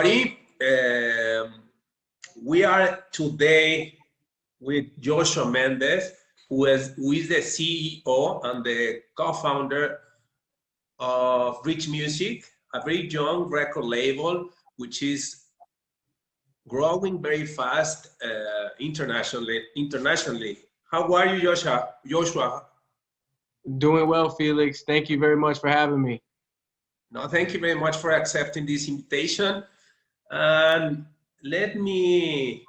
everybody. We are today with Joshua Mendez, who is the CEO and the co-founder of Rich Music, a very young record label, which is growing very fast internationally. How are you, Joshua? Doing well, Felix. Thank you very much for having me. No, thank you very much for accepting this invitation. And let me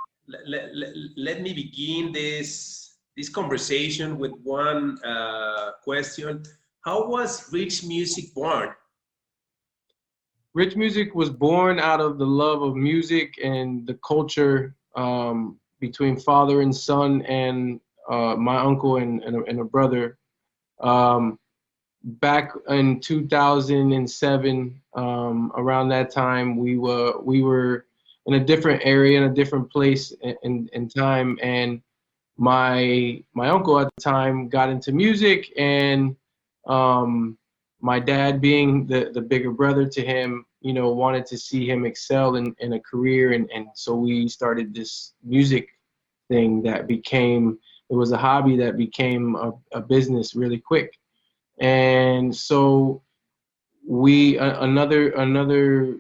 begin this conversation with one question. How was Rich Music born? Rich Music was born out of the love of music and the culture between father and son and my uncle and a brother. Back in 2007, around that time, we were in a different area, in a different place in time, and my uncle at the time got into music, and my dad, being the bigger brother to him, wanted to see him excel in a career, and so we started this music thing that became, it was a hobby that became a business really quick. And so we, another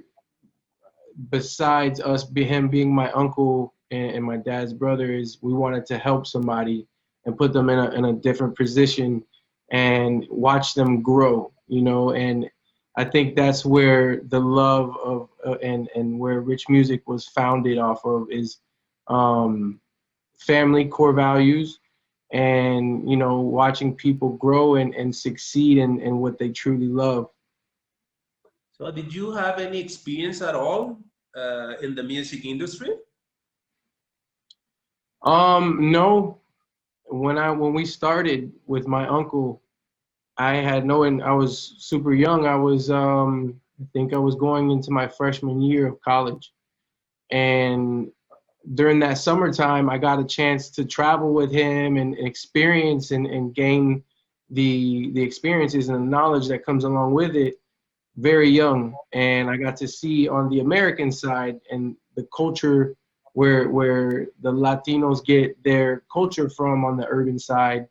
besides us, him being my uncle and my dad's brother, is we wanted to help somebody and put them in a different position and watch them grow, and I think that's where the love of and where Rich Music was founded off of is family, core values, and watching people grow and succeed in what they truly love. So did you have any experience at all in the music industry? No. When we started with my uncle, I had I was super young. I was I think I was going into my freshman year of college, and during that summertime, I got a chance to travel with him and experience and gain the experiences and the knowledge that comes along with it very young. And I got to see on the American side and the culture where the Latinos get their culture from on the urban side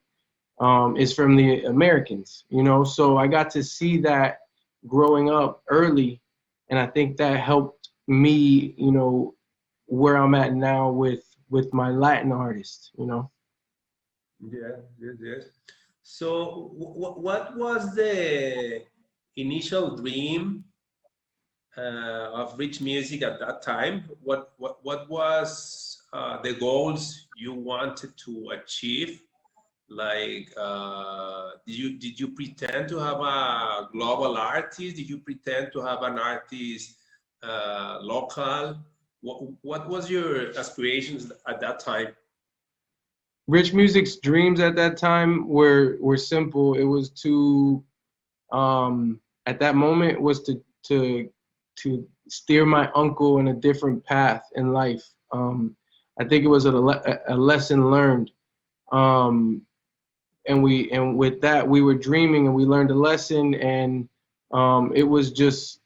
is from the Americans, so I got to see that growing up early, and I think that helped me, where I'm at now with my Latin artists, Yes. So what was the initial dream of Rich Music at that time? What was the goals you wanted to achieve? Like, did you pretend to have a global artist? Did you pretend to have an artist local? What was your aspirations at that time? Rich Music's dreams at that time were simple. It was to at that moment was to steer my uncle in a different path in life. I think it was a lesson learned, and with that we were dreaming and we learned a lesson, and it was just,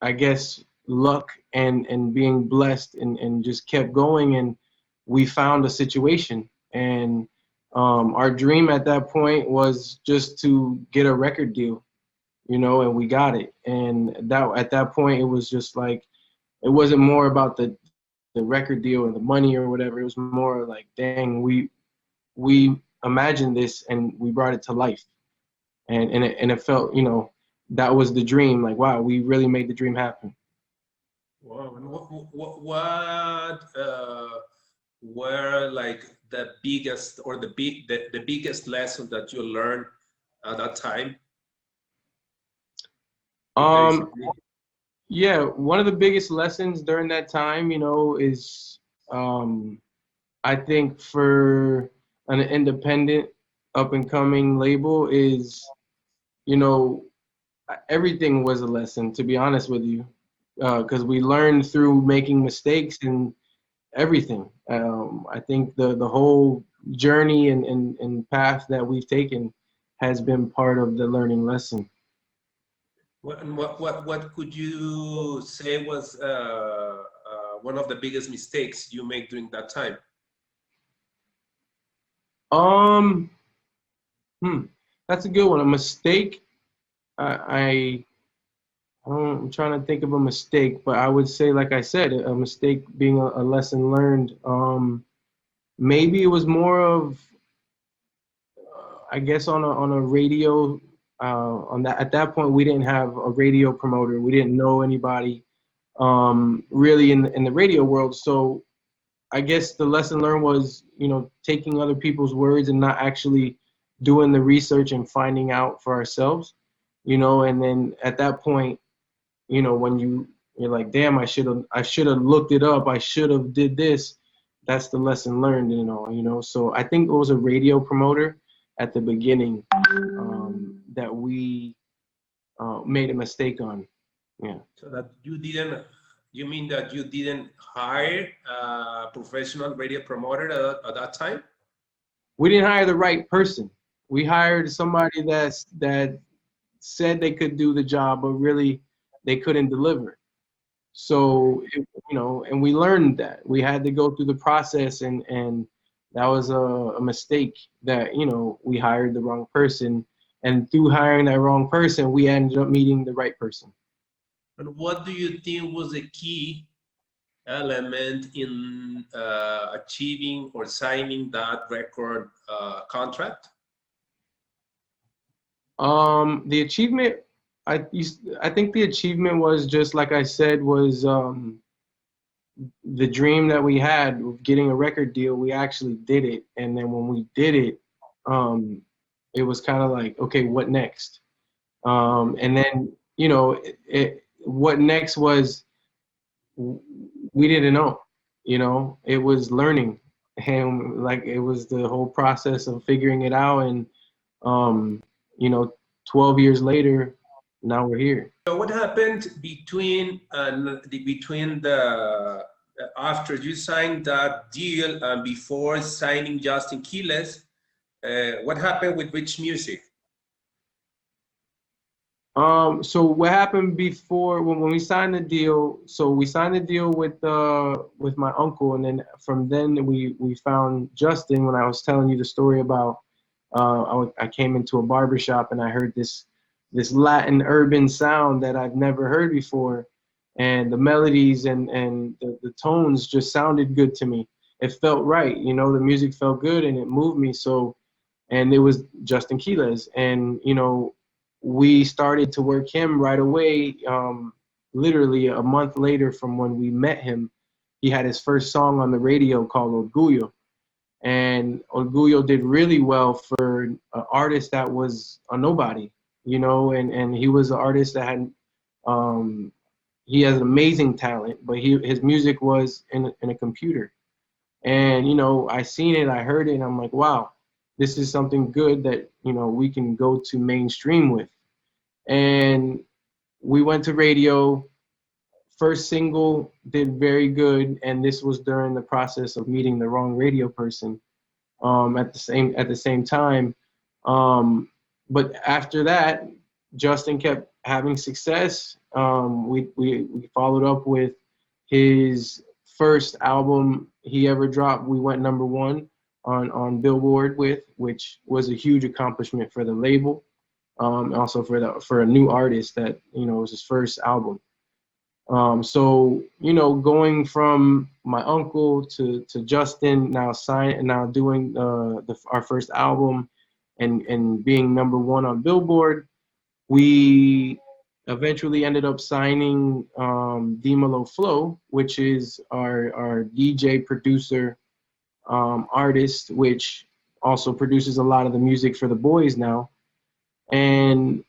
I guess, luck and being blessed and just kept going, and we found a situation, and our dream at that point was just to get a record deal, and we got it. And that at that point it was just like, it wasn't more about the record deal and the money or whatever. It was more like, dang, we imagined this and we brought it to life, and it felt, that was the dream. Like, wow, we really made the dream happen. Wow. And what were like the biggest or the biggest lesson that you learned at that time? Yeah, one of the biggest lessons during that time, is I think for an independent up and coming label is, everything was a lesson, to be honest with you, because we learned through making mistakes and everything. I think the whole journey and path that we've taken has been part of the learning lesson. What could you say was one of the biggest mistakes you made during that time? That's a good one. A mistake. I'm trying to think of a mistake, but I would say, like I said, a mistake being a lesson learned. Maybe it was more of, I guess, on a radio. At that point, we didn't have a radio promoter. We didn't know anybody really in the radio world. So I guess the lesson learned was, taking other people's words and not actually doing the research and finding out for ourselves. And then at that point, when you're like, damn, I should have looked it up. I should have did this. That's the lesson learned, So I think it was a radio promoter at the beginning that we made a mistake on. Yeah. So that you mean that you didn't hire a professional radio promoter at that time? We didn't hire the right person. We hired somebody that said they could do the job, but really they couldn't deliver. So, and we learned that. We had to go through the process, and that was a mistake that, we hired the wrong person. And through hiring that wrong person, we ended up meeting the right person. And what do you think was the key element in achieving or signing that record contract? The achievement, I think the achievement was just, like I said, was the dream that we had of getting a record deal. We actually did it. And then when we did it, it was kind of like, okay, what next? And then, what next was, we didn't know, it was learning. And like, it was the whole process of figuring it out. And, 12 years later, now we're here. So what happened between the after you signed that deal and before signing Justin Quiles? What happened with Rich Music? So what happened before when we signed the deal? So we signed the deal with my uncle, and then from then we found Justin. When I was telling you the story about I came into a barbershop and I heard this Latin urban sound that I've never heard before, and the melodies and the tones just sounded good to me. It felt right, the music felt good and it moved me. So, and it was Justin Quiles, and we started to work him right away. Literally a month later from when we met him, he had his first song on the radio called Orgullo. And Orgullo did really well for an artist that was a nobody, and he was an artist that had, he has amazing talent, but his music was in a computer. And, I seen it, I heard it, and I'm like, wow, this is something good that, we can go to mainstream with. And we went to radio. First single did very good, and this was during the process of meeting the wrong radio person at the same time. But after that, Justin kept having success. We followed up with his first album he ever dropped. We went #1 on Billboard with, which was a huge accomplishment for the label. Also for a new artist that, it was his first album. So, going from my uncle to Justin, now doing our first album and being #1 on Billboard, we eventually ended up signing Dímelo Flow, which is our DJ producer artist, which also produces a lot of the music for The Boys now. And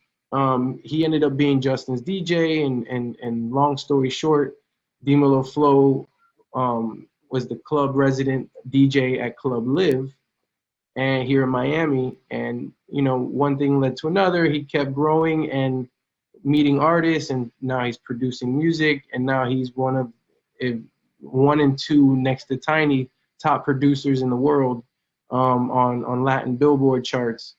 he ended up being Justin's DJ, and long story short, Dímelo Flow was the club resident DJ at Club Live and here in Miami. And, one thing led to another. He kept growing and meeting artists, and now he's producing music, and now he's one and two next to Tiny top producers in the world on Latin Billboard charts.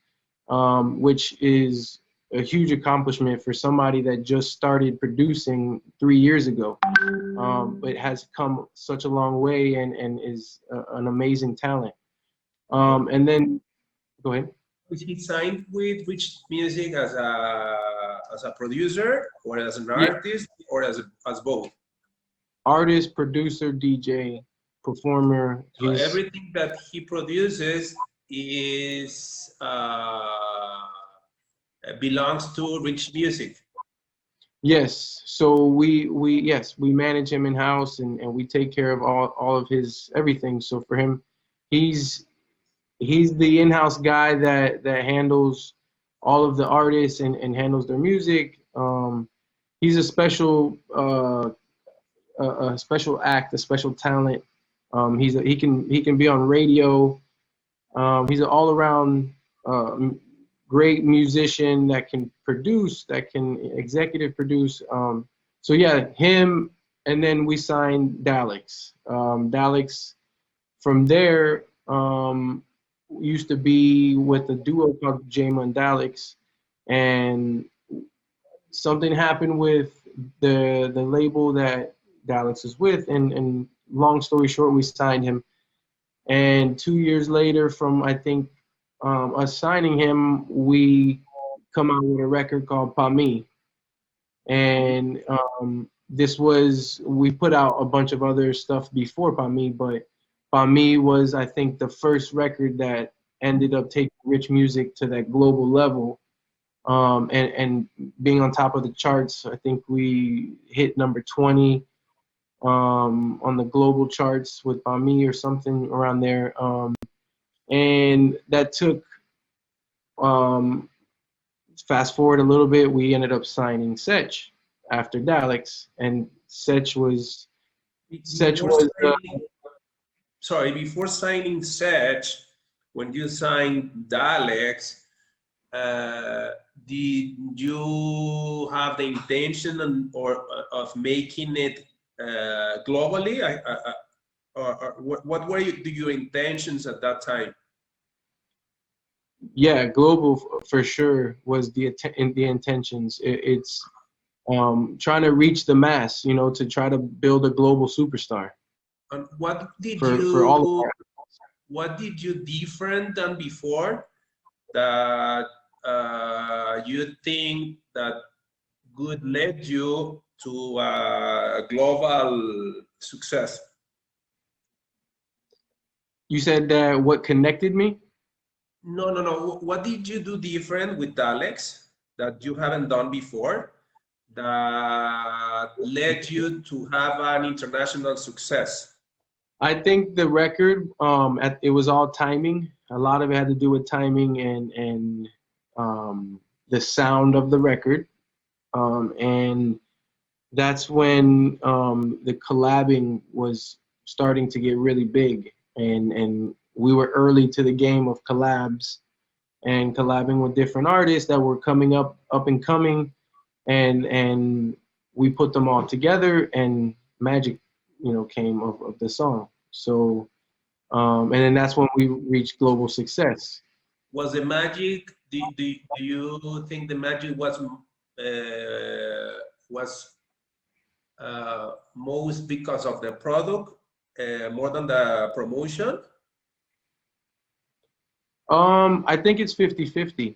Which is a huge accomplishment for somebody that just started producing 3 years ago. But has come such a long way and is an amazing talent. And then, go ahead. Was he signed with Rich Music as a producer, or as an Yeah. artist, or as both? Artist, producer, DJ, performer. So everything that he produces is belongs to Rich Music. Yes. So we manage him in house and we take care of all of his everything. So for him, he's the in-house guy that handles all of the artists and handles their music. He's a special act, a special talent. He can be on radio. He's an all-around great musician that can produce, that can executive produce. So yeah, him, and then we signed Daleks. Daleks from there used to be with a duo called Jama and Daleks, and something happened with the label that Daleks is with, and long story short, we signed him. And 2 years later, from I think us signing him, we come out with a record called Pa Mi. And we put out a bunch of other stuff before Pa Mi, but Pa Mi was, I think, the first record that ended up taking Rich Music to that global level. And being on top of the charts. I think we hit number 20 on the global charts with Pa Mi or something around there. And that took, fast forward a little bit, we ended up signing SECH after Daleks, and SECH was before signing SECH, when you signed Daleks, did you have the intention of making it globally? Or what were your intentions at that time? Yeah, global for sure was the intentions. It's trying to reach the mass, to try to build a global superstar. And what did you different than before that you think that could lead you to global success? You said that what connected me? No. What did you do different with Alex that you haven't done before that led you to have an international success? I think the record, it was all timing. A lot of it had to do with timing and the sound of the record. And that's when the collabing was starting to get really big. And we were early to the game of collabs and collabing with different artists that were coming up and coming. And we put them all together, and magic, came of the song. So, and then that's when we reached global success. Was the magic? Do you think the magic was most because of the product more than the promotion? I think it's 50-50. Okay.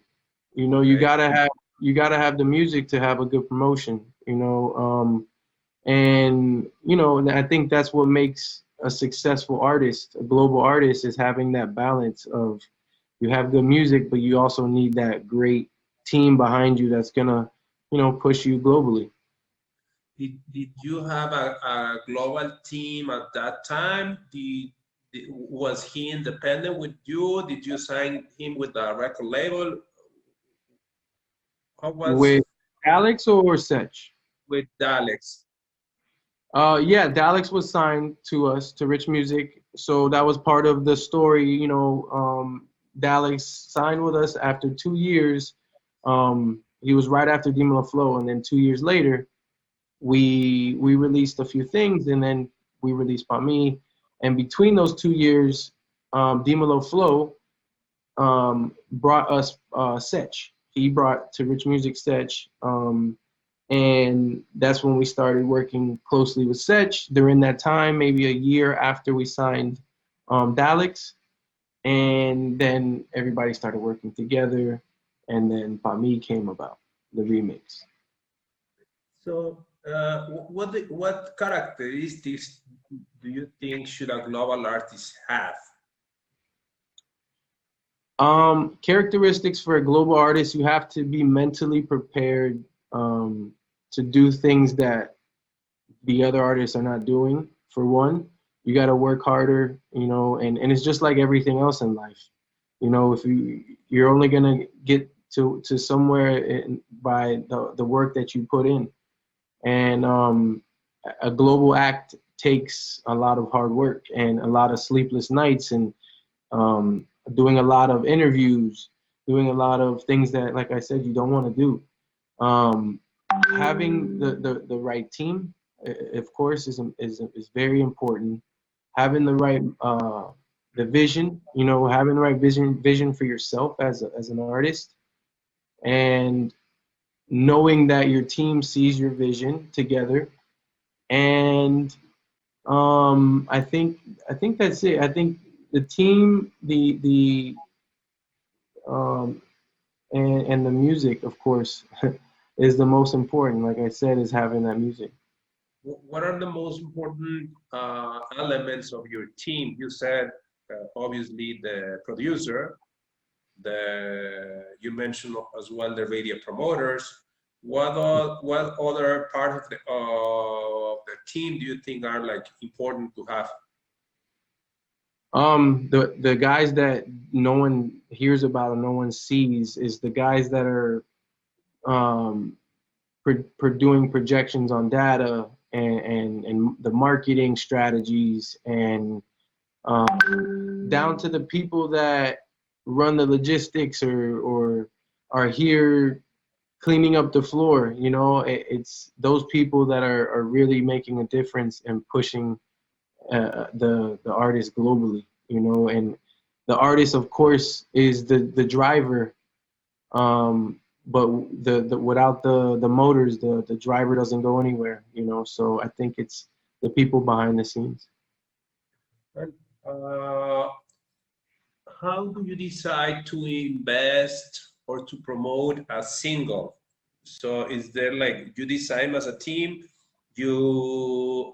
You gotta have the music to have a good promotion. And I think that's what makes a successful artist, a global artist, is having that balance of you have good music, but you also need that great team behind you that's gonna, push you globally. Did you have a global team at that time? Was he independent with you? Did you sign him with a record label? With Alex or SECH? With Daleks. Yeah, Daleks was signed to us, to Rich Music. So that was part of the story. Daleks signed with us after 2 years. He was right after Dímelo Flow, and then 2 years later, we released a few things, and then we released Pa Mi. And between those 2 years, Dímelo Flow brought us SECH he brought to Rich Music SECH. And that's when we started working closely with SECH. During that time, maybe a year after we signed Daleks, and then everybody started working together, and then Pami came about, the remix. So, what characteristics do you think should a global artist have? Characteristics for a global artist: you have to be mentally prepared to do things that the other artists are not doing. For one, you got to work harder, you know, and it's just like everything else in life. You know, if you're only gonna get to somewhere by the work that you put in, and a global act takes a lot of hard work and a lot of sleepless nights, and doing a lot of interviews, doing a lot of things that, like I said, you don't want to do. Having the right team, of course, is very important. Having the right the vision, you know, having the right vision for yourself as an artist, and knowing that your team sees your vision together. And I think that's it. I think the team, and the music, of course, is the most important. Like I said, is having that music. What are the most important elements of your team? You said obviously the producer, you mentioned as well the radio promoters. What other part of the team do you think are like important to have? The guys that no one hears about and no one sees is the guys that are doing projections on data, and the marketing strategies, and down to the people that run the logistics or are here cleaning up the floor. You know, it's those people that are really making a difference and pushing the artist globally, you know. And the artist, of course, is the driver, but without the motors, the driver doesn't go anywhere, you know. So I think it's the people behind the scenes. And how do you decide to invest or to promote a single? So is there like you decide as a team, you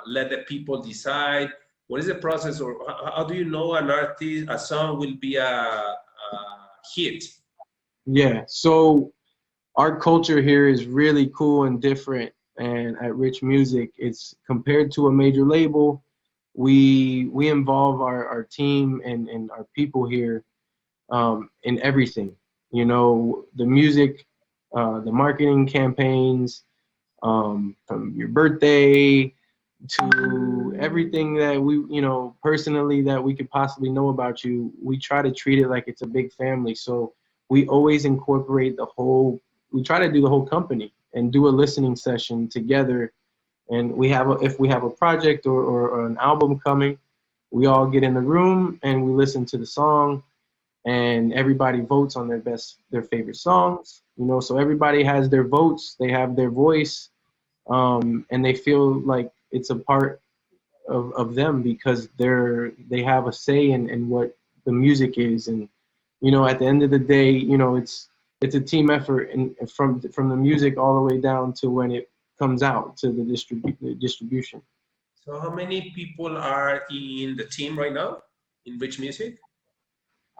let the people decide? What is the process, or how do you know a song will be a hit? Yeah, so our culture here is really cool and different, and at Rich Music, it's compared to a major label. We involve our team and our people here in everything. You know, the music, the marketing campaigns, from your birthday to everything that we, you know, personally that we could possibly know about you. We try to treat it like it's a big family. So we always incorporate we try to do the whole company and do a listening session together. And if we have a project or an album coming, we all get in the room and we listen to the song, and everybody votes on their favorite songs, you know. So everybody has their votes, they have their voice, and they feel like it's a part of them because they have a say in what the music is. And, you know, at the end of the day, you know, it's a team effort, and from the music all the way down to when it comes out to the distribution. So how many people are in the team right now in Rich Music?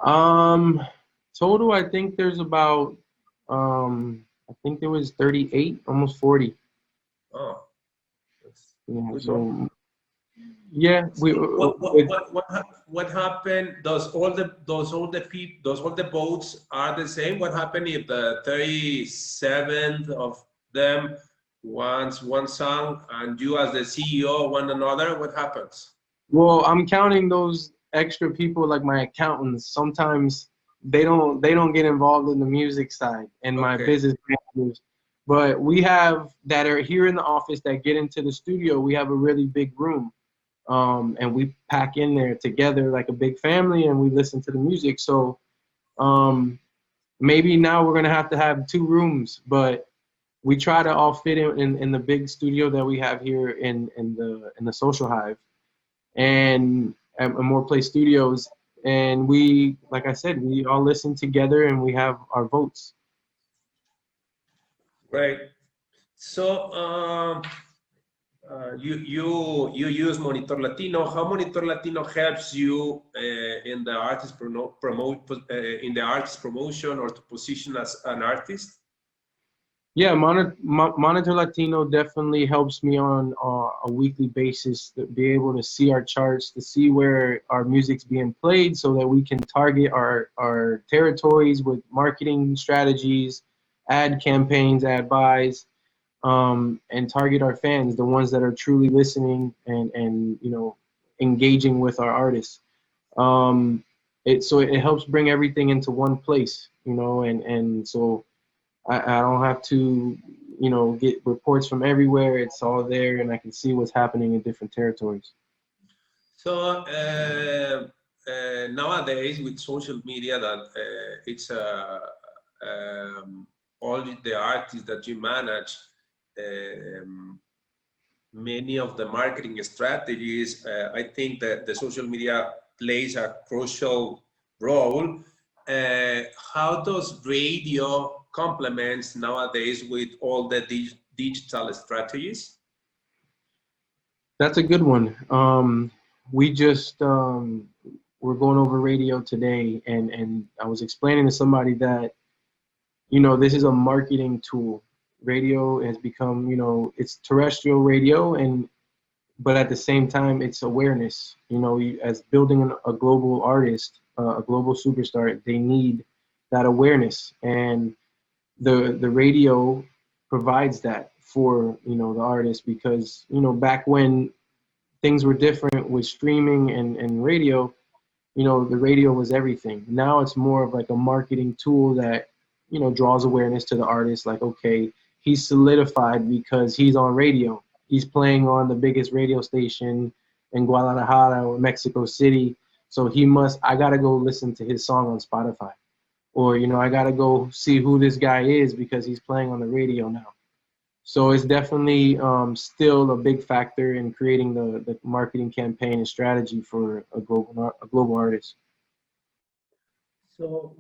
Total, I think there's about, I think there was 38, almost 40. Oh, yeah. So, yeah. What happened? Does all the votes are the same? What happened if the 37th of them wants one song and you as the CEO want another? What happens? Well, I'm counting those extra people like my accountants. Sometimes they don't get involved in the music side and my business managers. But we have that are here in the office that get into the studio. We have a really big room, and we pack in there together like a big family, and we listen to the music. So maybe now we're gonna have to have 2 rooms, but we try to all fit in the big studio that we have here in the Social Hive, and More Play Studios. And we, like I said, we all listen together and we have our votes. Right. So you use monitorLATINO. How monitorLATINO helps you in the artist in the artist promotion or to position as an artist? Yeah, monitorLATINO definitely helps me on a weekly basis to be able to see our charts, to see where our music's being played, so that we can target our territories with marketing strategies, ad campaigns, ad buys, and target our fans, the ones that are truly listening and engaging with our artists. So it helps bring everything into one place, and so I don't have to, get reports from everywhere. It's all there, and I can see what's happening in different territories. So nowadays with social media, that it's all the artists that you manage, many of the marketing strategies, I think that the social media plays a crucial role. How does radio complements nowadays with all the digital strategies? That's a good one. We just we're going over radio today, and I was explaining to somebody that this is a marketing tool. Radio has become, it's terrestrial radio, but at the same time it's awareness. As building a global artist, a global superstar, they need that awareness, and the radio provides that for the artist, because back when things were different with streaming and radio, the radio was everything. Now it's more of like a marketing tool that draws awareness to the artist, like, okay, he's solidified because he's on radio, he's playing on the biggest radio station in Guadalajara or Mexico City, so I gotta go listen to his song on Spotify. Or, I got to go see who this guy is because he's playing on the radio now. So it's definitely still a big factor in creating the marketing campaign and strategy for a global artist. So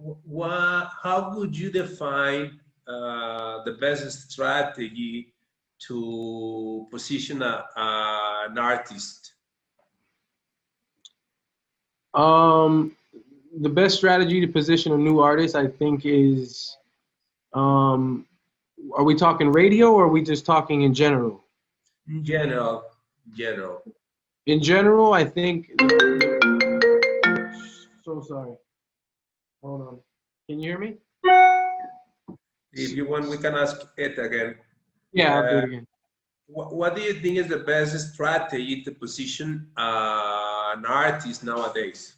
how would you define the best strategy to position an artist? The best strategy to position a new artist, I think, is, are we talking radio or are we just talking in general? In general. In general, I think, so sorry. Hold on. Can you hear me? If you want, we can ask it again. Yeah, I'll do it again. What do you think is the best strategy to position an artist nowadays?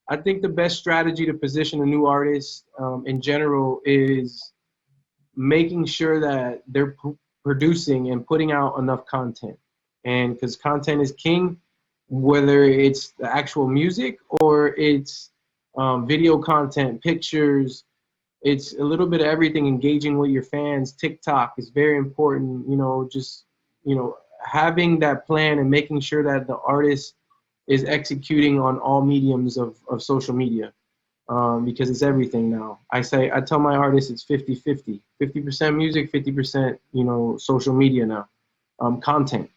I think the best strategy to position a new artist in general is making sure that they're producing and putting out enough content. And because content is king, whether it's the actual music or it's video content, pictures, it's a little bit of everything. Engaging with your fans. TikTok is very important, having that plan and making sure that the artist is executing on all mediums of social media, because it's everything now. I tell my artists it's 50-50, 50% music, 50%, social media now, content.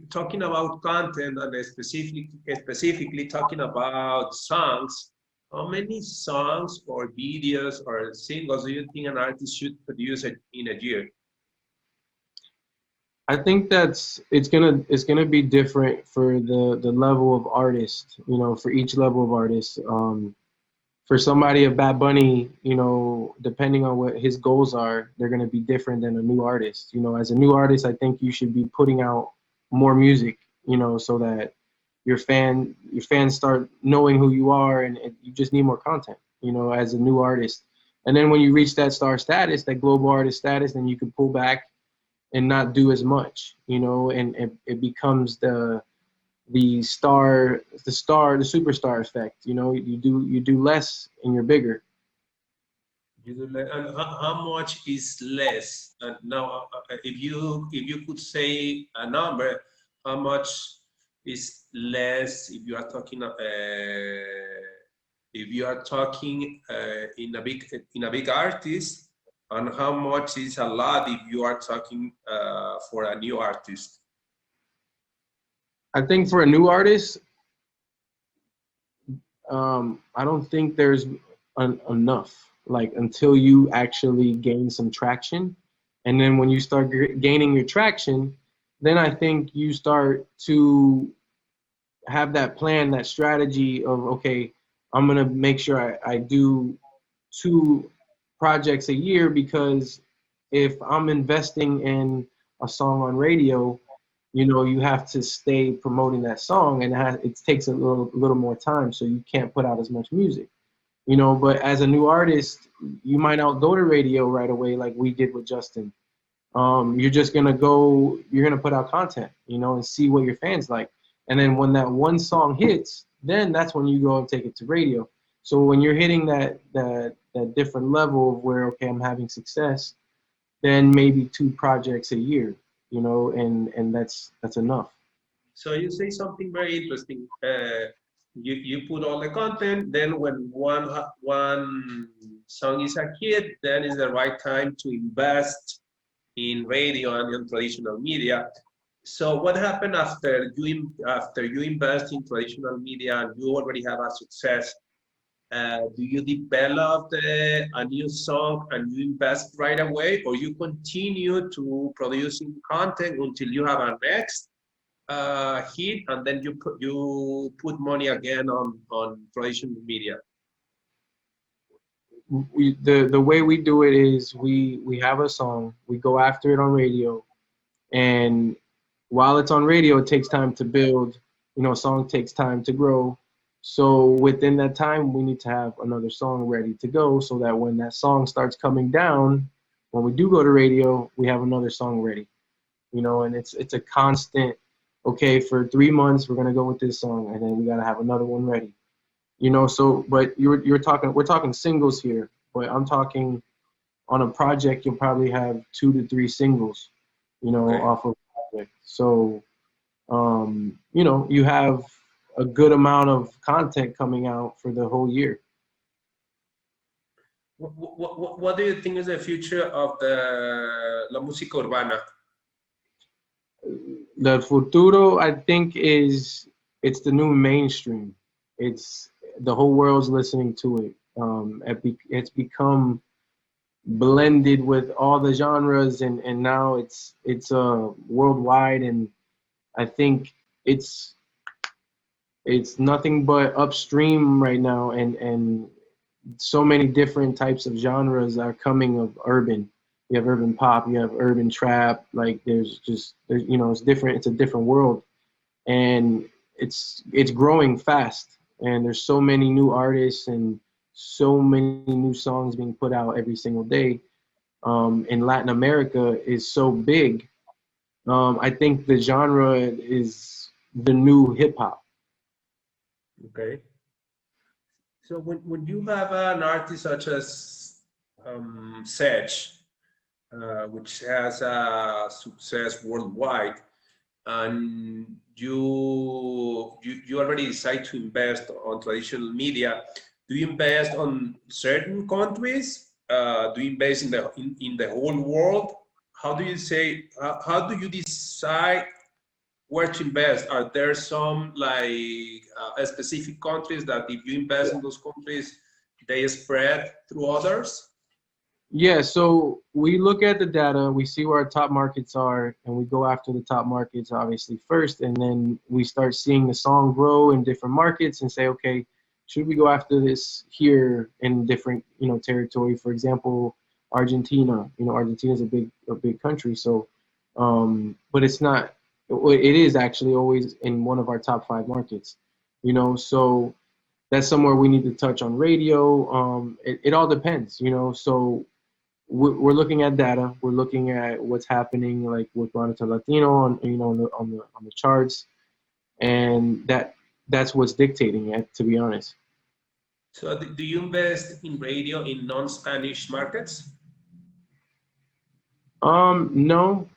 Talking about content and specifically talking about songs, how many songs or videos or singles do you think an artist should produce in a year? I think it's gonna be different for the level of artist, for each level of artist. For somebody of Bad Bunny, depending on what his goals are, they're gonna be different than a new artist. As a new artist, I think you should be putting out more music, so that your fans start knowing who you are, and you just need more content, as a new artist. And then when you reach that star status, that global artist status, then you can pull back and not do as much, and it becomes the superstar effect. You do less and you're bigger. And how much is less? And now, if you could say a number, how much is less if you are talking in a big artist, and how much is a lot if you are talking for a new artist? I think for a new artist, I don't think there's enough, like, until you actually gain some traction. And then when you start gaining your traction, then I think you start to have that plan, that strategy of, okay, I'm gonna make sure I do 2 projects a year, because if I'm investing in a song on radio, you know, you have to stay promoting that song, and it takes a little more time, so you can't put out as much music, you know. But as a new artist, you might not go to radio right away like we did with Justin. You're just gonna you're gonna put out content, you know, and see what your fans like. And then when that one song hits, then that's when you go and take it to radio. So when you're hitting that different level of where, okay, I'm having success, then maybe 2 projects a year, you know, and that's enough. So you say something very interesting. You put all the content, then when one song is a hit, then is the right time to invest in radio and in traditional media. So what happened after you invest in traditional media and you already have a success? Do you develop a new song and you invest right away, or you continue to producing content until you have a next hit, and then you put money again on traditional media? The way we do it is we have a song, we go after it on radio, and while it's on radio, it takes time to build. You know, a song takes time to grow. So within that time, we need to have another song ready to go, so that when that song starts coming down, when we do go to radio, we have another song ready. You know, and it's a constant, okay, for 3 months, we're gonna go with this song, and then we gotta have another one ready. You know, so, but we're talking singles here, but I'm talking on a project, you'll probably have 2 to 3 singles, you know, Okay. off of a project. So, you know, you have a good amount of content coming out for the whole year. What do you think is the future of la música urbana? The futuro, I think, it's the new mainstream. It's the whole world's listening to it. It's become blended with all the genres, and now it's worldwide, and I think it's nothing but upstream right now, and so many different types of genres are coming of urban. You have urban pop, you have urban trap, like there's you know, it's different, it's a different world, and it's growing fast, and there's so many new artists and so many new songs being put out every single day. In Latin America is so big. I think the genre is the new hip hop. Okay. So when you have an artist such as SECH, which has a success worldwide, and you already decide to invest on traditional media, do you invest on certain countries? Do you invest in the whole world? How do you decide where to invest? Are there some like specific countries that if you invest in those countries, they spread through others? Yeah, so we look at the data, we see where our top markets are, and we go after the top markets obviously first, and then we start seeing the song grow in different markets and say, okay, should we go after this here in different, you know, territory? For example, Argentina. You know, Argentina is a big country, so but it's not. It is actually always in one of our top 5 markets. You know, so that's somewhere we need to touch on radio. It all depends, you know. So we're looking at data. We're looking at what's happening, like with monitorLATINO on, you know, on the charts, and that's what's dictating it, to be honest. So do you invest in radio in non-Spanish markets? No,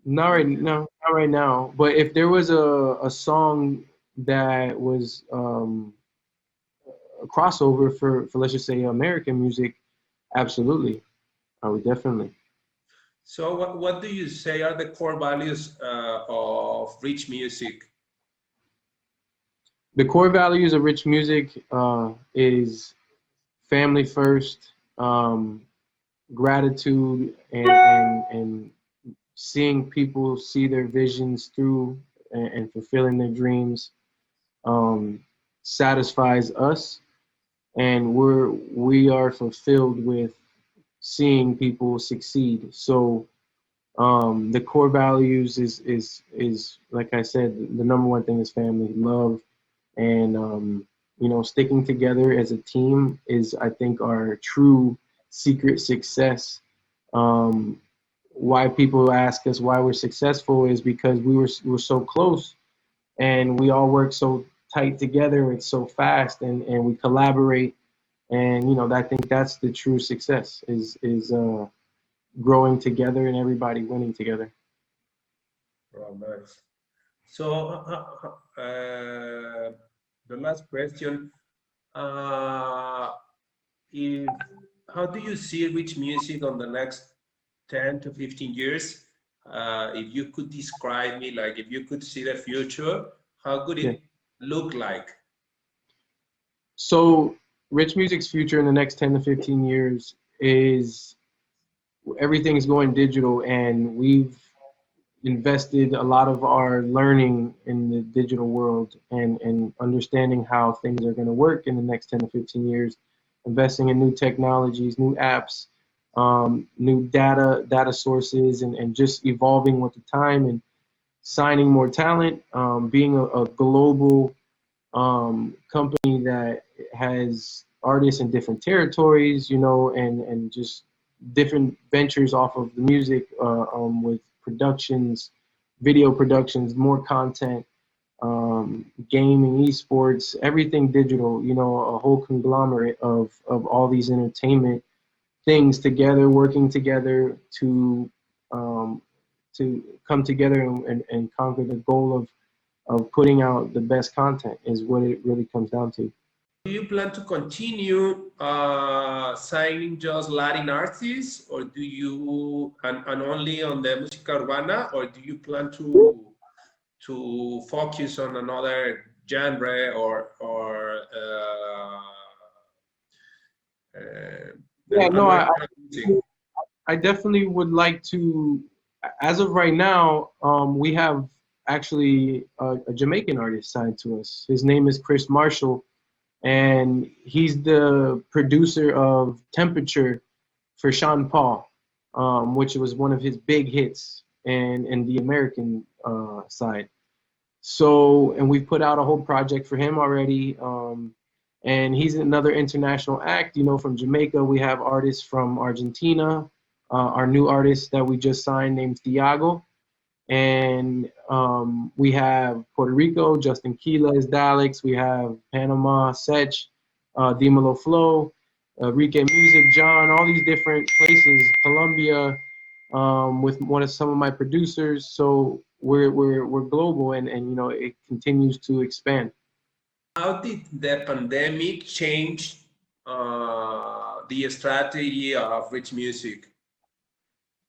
not right now. But if there was a song that was a crossover for let's just say American music, absolutely, I would definitely. So what do you say are the core values of rich music? The core values of rich music is family first, gratitude, and seeing people see their visions through and fulfilling their dreams satisfies us, and we are fulfilled with seeing people succeed. So the core values is like I said, the number one thing is family, love, and you know, sticking together as a team is, I think, our true secret success. Why people ask us why we're successful is because we're so close and we all work so tight together. It's so fast, and we collaborate, and you know, I think that's the true success is growing together and everybody winning together. Oh, nice. So the last question, how do you see rich music on the next 10 to 15 years? If you could describe me, like if you could see the future, how could it look like? So rich music's future in the next 10 to 15 years is everything's going digital, and we've invested a lot of our learning in the digital world and understanding how things are going to work in the next 10 to 15 years, investing in new technologies, new apps, new data sources, and just evolving with the time and signing more talent, being a global company that has artists in different territories, you know, and just different ventures off of the music with productions, video productions, more content, gaming, esports, everything digital, you know, a whole conglomerate of all these entertainment things together, working together to come together and conquer the goal of putting out the best content is what it really comes down to. Do you plan to continue signing just Latin artists, or do you and only on the música urbana, or do you plan to focus on another genre or yeah, no, I definitely would like to. As of right now, we have actually a Jamaican artist signed to us. His name is Chris Marshall, and he's the producer of Temperature for Sean Paul, which was one of his big hits in the American side. So, and we've put out a whole project for him already. And he's another international act, you know, from Jamaica. We have artists from Argentina, our new artist that we just signed named Thiago. And we have Puerto Rico, Justin Quiles, Daleks. We have Panama, SECH, Dímelo Flow, Rique Music, John, all these different places, Colombia, with some of my producers. So we're global, and you know, it continues to expand. How did the pandemic change the strategy of rich music?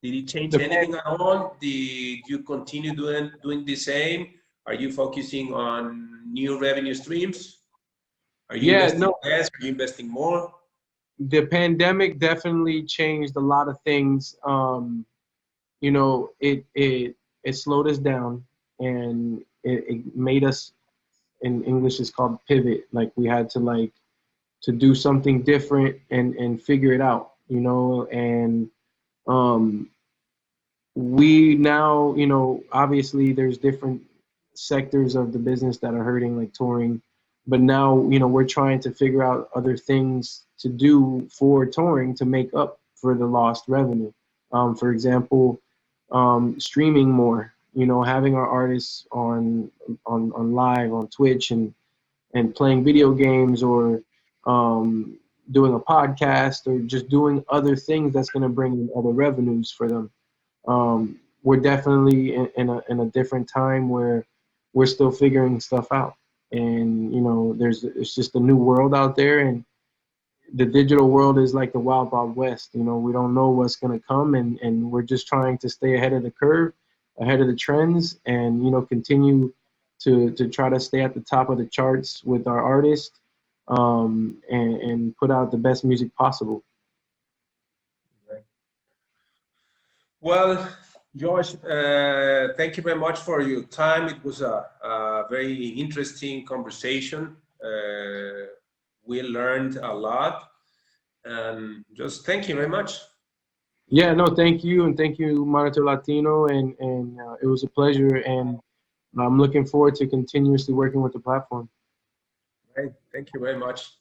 Did it change anything at all? Did you continue doing the same? Are you focusing on new revenue streams? Are you investing less? Are you investing more? The pandemic definitely changed a lot of things. You know, it slowed us down, and it made us, in English it's called pivot. Like we had to do something different and figure it out, you know, and we now, you know, obviously there's different sectors of the business that are hurting, like touring, but now, you know, we're trying to figure out other things to do for touring to make up for the lost revenue. For example, streaming more, you know, having our artists on live on Twitch and playing video games, or doing a podcast or just doing other things that's going to bring in other revenues for them. We're definitely in a different time where we're still figuring stuff out. And, you know, it's just a new world out there, and the digital world is like the wild, wild west. You know, we don't know what's going to come, and we're just trying to stay ahead of the curve, ahead of the trends, and, you know, continue to try to stay at the top of the charts with our artists, and put out the best music possible. Well, Josh, thank you very much for your time. It was a very interesting conversation. We learned a lot, and just thank you very much. Yeah, no, thank you, and thank you, monitorLATINO, and it was a pleasure, and I'm looking forward to continuously working with the platform. Right. Thank you very much.